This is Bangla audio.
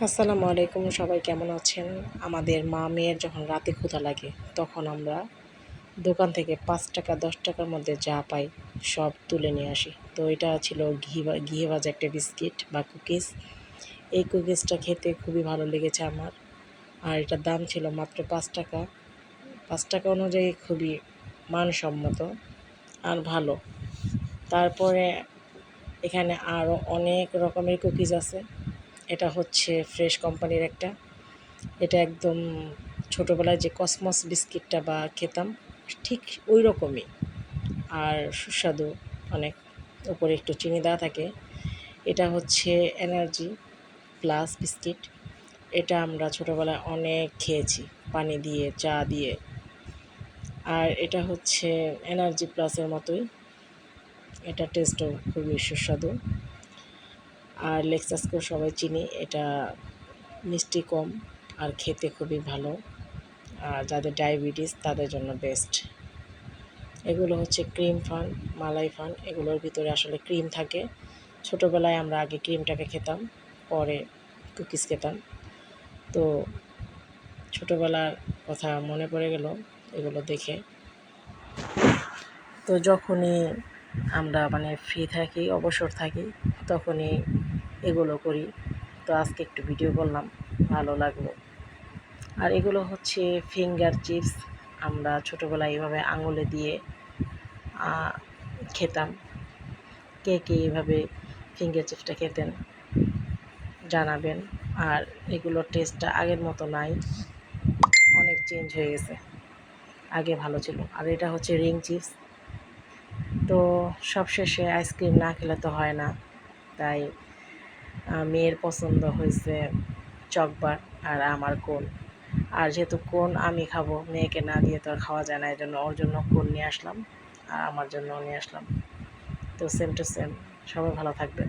আসসালামু আলাইকুম, সবাই কেমন আছেন? আমাদের মা মেয়ের যখন রাতে ক্ষুধা লাগে তখন আমরা দোকান থেকে ৳৫ ৳১০ মধ্যে যা পাই সব তুলে নিয়ে আসি। তো এটা ছিল ঘিয়ে ভাজা একটা বিস্কিট বা কুকিজ। এই কুকিজটা খেতে খুবই ভালো লেগেছে আমার। আর এটার দাম ছিল মাত্র ৳৫। ৳৫ অনুযায়ী খুবই মানসম্মত আর ভালো। তারপরে এখানে আরও অনেক রকমের কুকিজ আছে। এটা হচ্ছে ফ্রেশ কোম্পানির একটা। এটা একদম ছোটোবেলায় যে কসমস বিস্কিটটা বা খেতাম ঠিক ওই রকমই, আর সুস্বাদু অনেক। উপরে একটু চিনি দেওয়া থাকে। এটা হচ্ছে এনার্জি প্লাস বিস্কিট। এটা আমরা ছোটোবেলায় অনেক খেয়েছি, পানি দিয়ে, চা দিয়ে। আর এটা হচ্ছে এনার্জি প্লাসের মতোই, এটা টেস্টও খুবই সুস্বাদু। আর লেক্সাসকেও সবাই চিনি, এটা মিষ্টি কম আর খেতে খুবই ভালো। আর যাদের ডায়াবেটিস তাদের জন্য বেস্ট। এগুলো হচ্ছে ক্রিম ফান, মালাই ফান, এগুলোর ভিতরে আসলে ক্রিম থাকে। ছোটোবেলায় আমরা আগে ক্রিমটাকে খেতাম, পরে কুকিজ খেতাম। তো ছোটোবেলার কথা মনে পড়ে গেল এগুলো দেখে। তো যখনই আমরা ফ্রি থাকি, অবসর থাকি, তখনই এগুলো করি। তো আজকে একটু ভিডিও করলাম, ভালো লাগলো। আর এগুলো হচ্ছে ফিঙ্গার চিপস। আমরা ছোটোবেলায় এভাবে আঙুলে দিয়ে খেতাম। কে কে এভাবে ফিঙ্গার চিপসটা খেতেন জানাবেন। আর এগুলোর টেস্টটা আগের মতো নাই, অনেক চেঞ্জ হয়ে গেছে, আগে ভালো ছিল। আর এটা হচ্ছে রিং চিপস। তো সবশেষে আইসক্রিম না খেলে তো হয় না, তাই মেয়ের পছন্দ হয়েছে চকবার আর আমার কোন। আর যেহেতু কোন আমি খাবো, মেয়েকে না দিয়ে তো আর খাওয়া যায় না, এই জন্য ওর জন্য কোন নিয়ে আসলাম আর আমার জন্যও নিয়ে আসলাম। তো সেম টু সেম, সবাই ভালো থাকবেন।